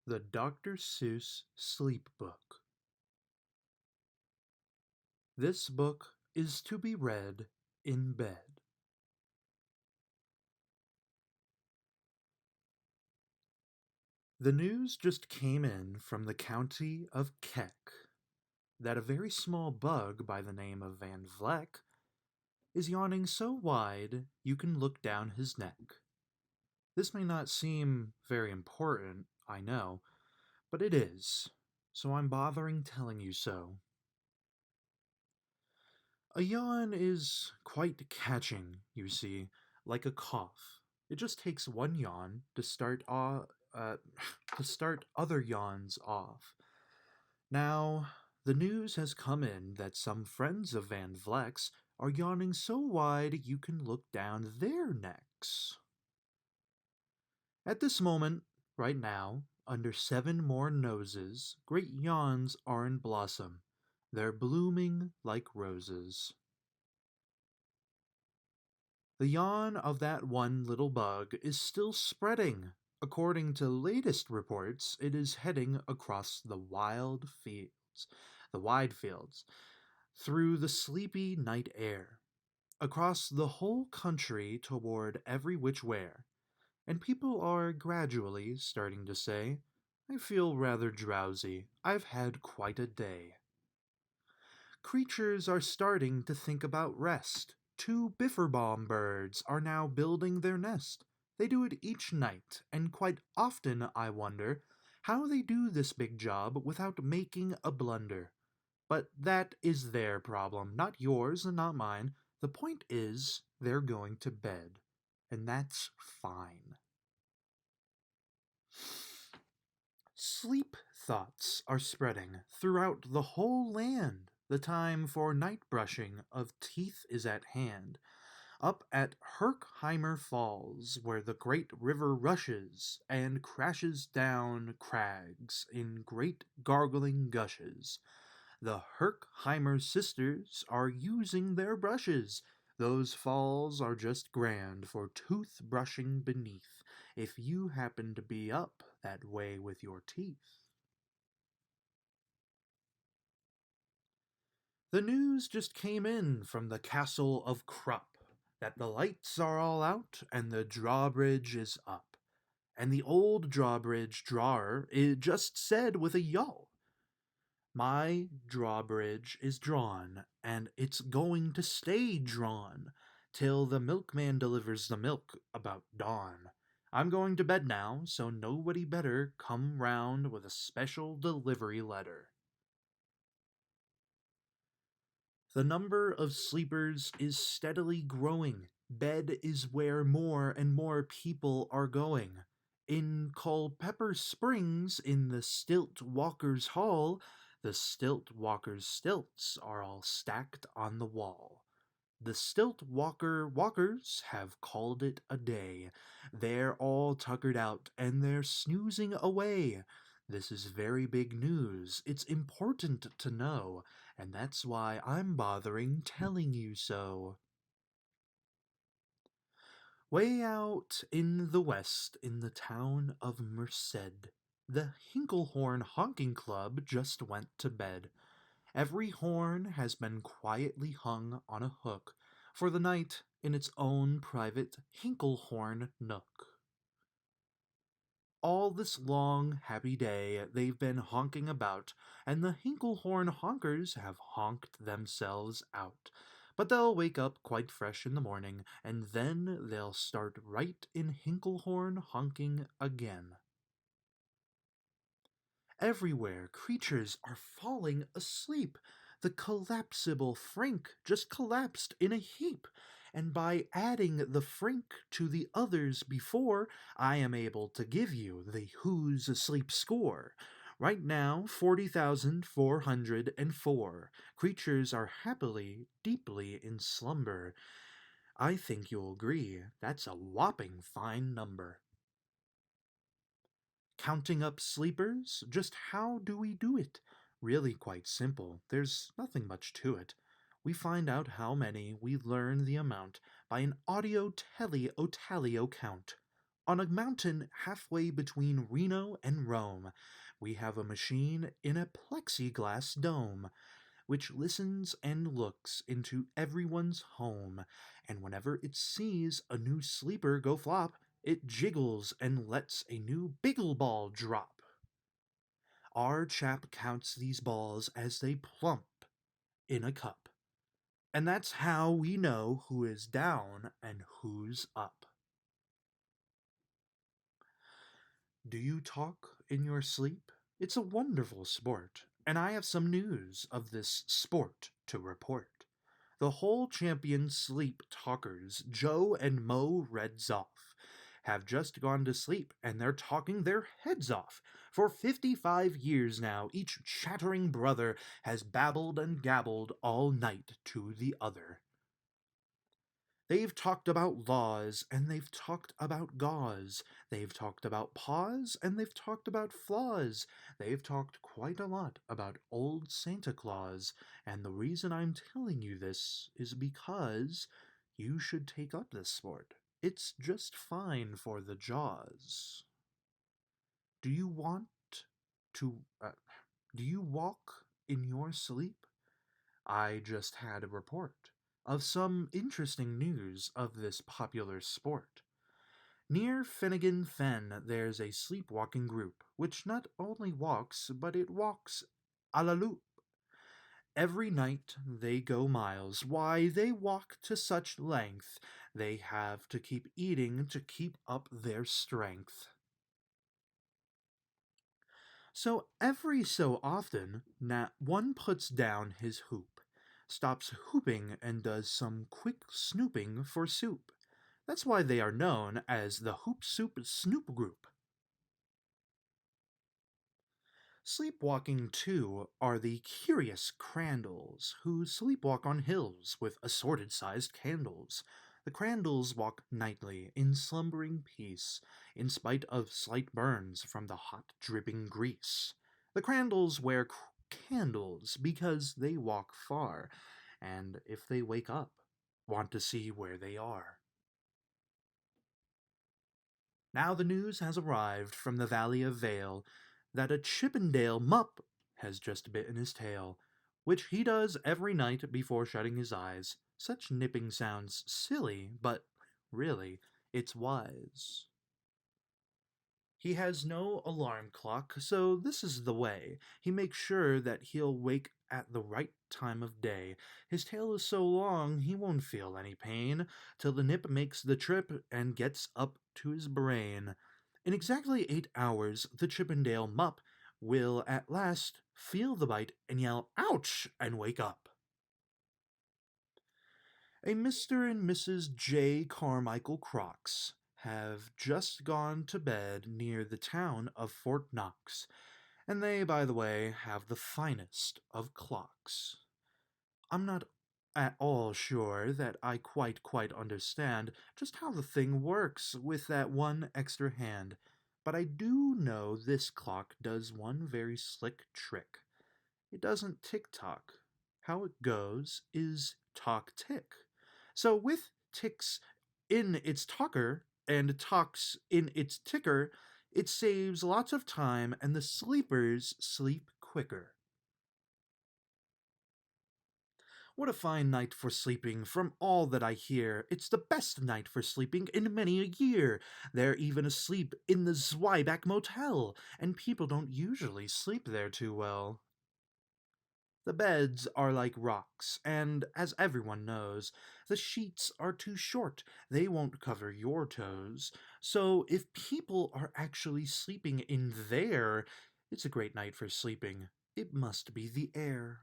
The Dr. Seuss Sleep Book. This book is to be read in bed. The news just came in from the county of Keck that a very small bug by the name of Van Vleck is yawning so wide you can look down his neck. This may not seem very important, I know, but it is, so I'm bothering telling you so. A yawn is quite catching, you see, like a cough. It just takes one yawn to uh, to start other yawns off. Now, the news has come in that some friends of Van Vleck's are yawning so wide you can look down their necks. At this moment, right now, under 7 more noses, great yawns are in blossom. They're blooming like roses. The yawn of that one little bug is still spreading. According to latest reports, it is heading across the wide fields, through the sleepy night air, across the whole country toward every which where, and people are gradually starting to say, I feel rather drowsy. I've had quite a day. Creatures are starting to think about rest. 2 bifferbaum birds are now building their nest. They do it each night, and quite often I wonder how they do this big job without making a blunder. But that is their problem, not yours and not mine. The point is, they're going to bed. And that's fine. Sleep thoughts are spreading throughout the whole land. The time for night brushing of teeth is at hand. Up at Herkheimer Falls, where the great river rushes and crashes down crags in great gargling gushes, the Herkheimer sisters are using their brushes. Those falls are just grand for tooth brushing beneath, if you happen to be up that way with your teeth. The news just came in from the castle of Krupp that the lights are all out and the drawbridge is up. And the old drawbridge drawer it just said with a yawl, my drawbridge is drawn, and it's going to stay drawn till the milkman delivers the milk about dawn. I'm going to bed now, so nobody better come round with a special delivery letter. The number of sleepers is steadily growing. Bed is where more and more people are going. In Culpeper Springs, in the Stilt Walkers' Hall, the Stilt Walkers' stilts are all stacked on the wall. The Stilt Walkers have called it a day. They're all tuckered out and they're snoozing away. This is very big news. It's important to know, and that's why I'm bothering telling you so. Way out in the west, in the town of Merced, the Hinklehorn Honking Club just went to bed. Every horn has been quietly hung on a hook for the night in its own private Hinklehorn nook. All this long, happy day they've been honking about, and the Hinklehorn honkers have honked themselves out. But they'll wake up quite fresh in the morning, and then they'll start right in Hinklehorn honking again. Everywhere, creatures are falling asleep. The collapsible Frink just collapsed in a heap, and by adding the Frink to the others before, I am able to give you the Who's Asleep score. Right now, 40,404. Creatures are happily, deeply in slumber. I think you'll agree that's a whopping fine number. Counting up sleepers? Just how do we do it? Really quite simple. There's nothing much to it. We find out how many, we learn the amount by an audio tally-o-tally-o count. On a mountain halfway between Reno and Rome, we have a machine in a plexiglass dome, which listens and looks into everyone's home, and whenever it sees a new sleeper go flop, it jiggles and lets a new biggle ball drop. Our chap counts these balls as they plump in a cup, and that's how we know who is down and who's up. Do you talk in your sleep? It's a wonderful sport, and I have some news of this sport to report. The whole champion sleep talkers, Joe and Mo Redzoff, have just gone to sleep and they're talking their heads off. For 55 years now, each chattering brother has babbled and gabbled all night to the other. They've talked about laws, and they've talked about gauze. They've talked about paws, and they've talked about flaws. They've talked quite a lot about old Santa Claus, and the reason I'm telling you this is because you should take up this sport. It's just fine for the jaws. Do you want to, do you walk in your sleep? I just had a report of some interesting news of this popular sport. Near Finnegan Fen, there's a sleepwalking group which not only walks, but it walks a la loupe. Every night they go miles. Why, they walk to such length they have to keep eating to keep up their strength. So every so often, one puts down his hoop, stops hooping, and does some quick snooping for soup. That's why they are known as the Hoop Soup Snoop Group. Sleepwalking, too, are the curious Crandalls, who sleepwalk on hills with assorted sized candles. The Crandalls walk nightly in slumbering peace, in spite of slight burns from the hot dripping grease. The Crandalls wear candles because they walk far, and if they wake up, want to see where they are. Now the news has arrived from the Valley of Vale that a Chippendale mup has just bitten his tail, which he does every night before shutting his eyes. Such nipping sounds silly, but really, it's wise. He has no alarm clock, so this is the way. He makes sure that he'll wake at the right time of day. His tail is so long he won't feel any pain till the nip makes the trip and gets up to his brain. In exactly 8 hours, the Chippendale Mup will at last feel the bite and yell, "Ouch!" and wake up. A Mr. and Mrs. J. Carmichael Crocs have just gone to bed near the town of Fort Knox, and they, by the way, have the finest of clocks. I'm not at all sure that I quite understand just how the thing works with that one extra hand, but I do know this clock does one very slick trick. It doesn't tick-tock. How it goes is talk-tick. So with ticks in its talker and talks in its ticker, it saves lots of time and the sleepers sleep quicker. What a fine night for sleeping, from all that I hear. It's the best night for sleeping in many a year. They're even asleep in the Zweiback Motel, and people don't usually sleep there too well. The beds are like rocks, and as everyone knows, the sheets are too short. They won't cover your toes. So if people are actually sleeping in there, it's a great night for sleeping. It must be the air.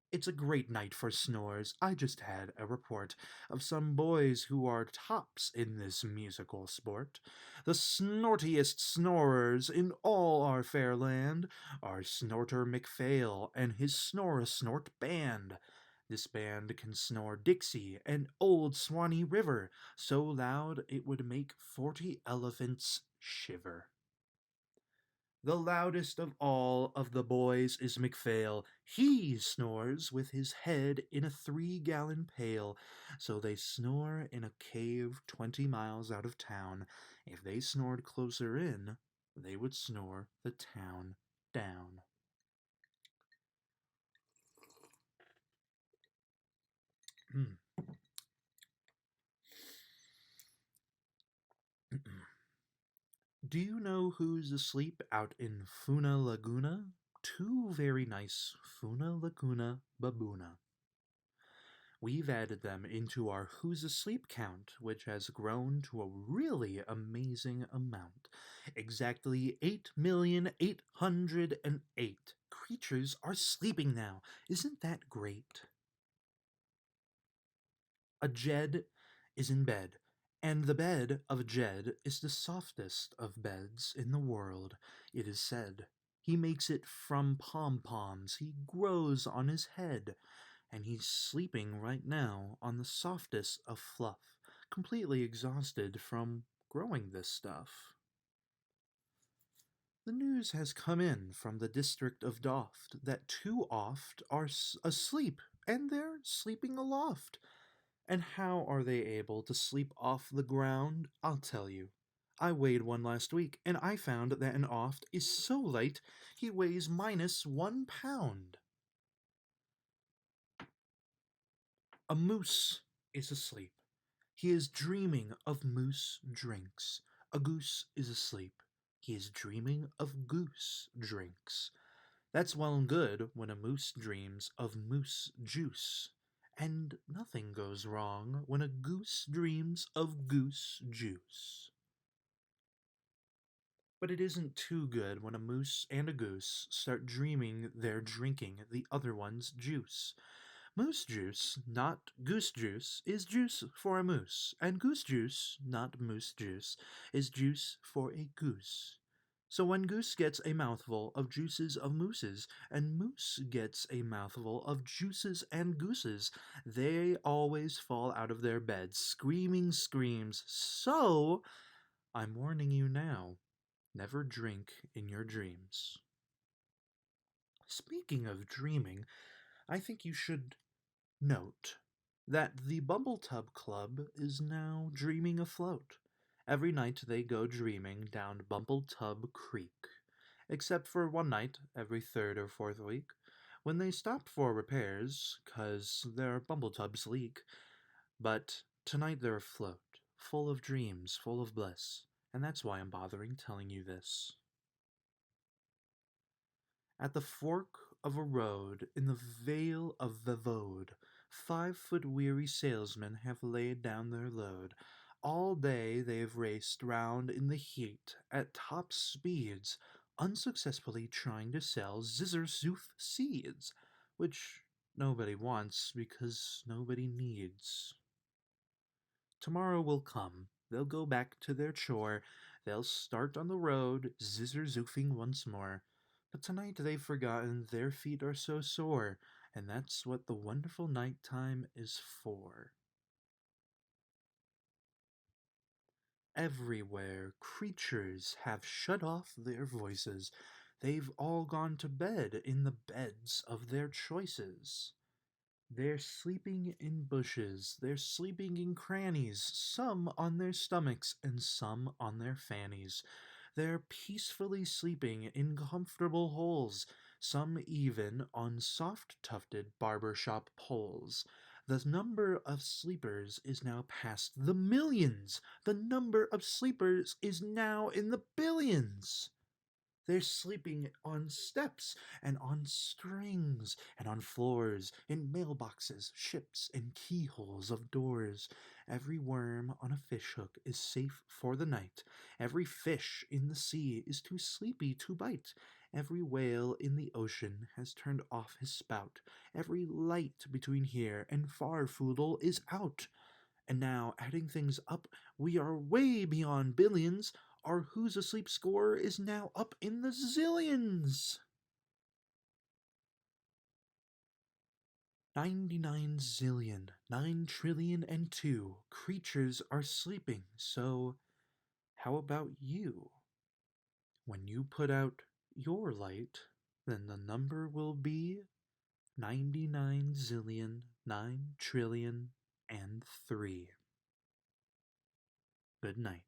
It's a great night for snores. I just had a report of some boys who are tops in this musical sport. The snortiest snorers in all our fair land are Snorter McPhail and his Snore-a-Snort band. This band can snore Dixie and Old Swanee River so loud it would make 40 elephants shiver. The loudest of all of the boys is McPhail. He snores with his head in a 3-gallon pail. So they snore in a cave 20 miles out of town. If they snored closer in, they would snore the town down. Do you know who's asleep out in Funa Laguna? Two very nice Funa Laguna baboona. We've added them into our Who's Asleep count, which has grown to a really amazing amount. Exactly 8,808,000 creatures are sleeping now. Isn't that great? A Jed is in bed, and the bed of a Jed is the softest of beds in the world, it is said. He makes it from pom-poms he grows on his head, and he's sleeping right now on the softest of fluff, completely exhausted from growing this stuff. The news has come in from the district of Doft that two oft are asleep, and they're sleeping aloft. And how are they able to sleep off the ground? I'll tell you. I weighed one last week, and I found that an oft is so light he weighs -1 pound. A moose is asleep. He is dreaming of moose drinks. A goose is asleep. He is dreaming of goose drinks. That's well and good when a moose dreams of moose juice. And nothing goes wrong when a goose dreams of goose juice. But it isn't too good when a moose and a goose start dreaming they're drinking the other one's juice. Moose juice, not goose juice, is juice for a moose, and goose juice, not moose juice, is juice for a goose. So when goose gets a mouthful of juices of mooses, and moose gets a mouthful of juices and gooses, they always fall out of their beds, screaming screams. So, I'm warning you now, never drink in your dreams. Speaking of dreaming, I think you should note that the Bumbletub Club is now dreaming afloat. Every night they go dreaming down Bumbletub Creek, except for one night every third or fourth week, when they stop for repairs, 'cause their Bumbletubs leak. But tonight they're afloat, full of dreams, full of bliss, and that's why I'm bothering telling you this. At the fork of a road in the Vale of Vavode, 5-foot weary salesmen have laid down their load. All day they've raced round in the heat at top speeds, unsuccessfully trying to sell Zizzerzuth seeds, which nobody wants because nobody needs. Tomorrow will come. They'll go back to their chore. They'll start on the road, zizzer-zoofing once more. But tonight they've forgotten their feet are so sore, and that's what the wonderful nighttime is for. Everywhere, creatures have shut off their voices. They've all gone to bed in the beds of their choices. They're sleeping in bushes, they're sleeping in crannies, some on their stomachs and some on their fannies. They're peacefully sleeping in comfortable holes, some even on soft-tufted barber-shop poles. The number of sleepers is now past the millions. The number of sleepers is now in the billions. They're sleeping on steps and on strings and on floors, in mailboxes, ships, and keyholes of doors. Every worm on a fishhook is safe for the night. Every fish in the sea is too sleepy to bite. Every whale in the ocean has turned off his spout. Every light between here and Farfoodle is out. And now, adding things up, we are way beyond billions. Our Who's Asleep score is now up in the zillions. 99 zillion, 9 trillion and 2 creatures are sleeping, so how about you? When you put out your light, then the number will be 99 zillion 9 trillion and 3. Good night.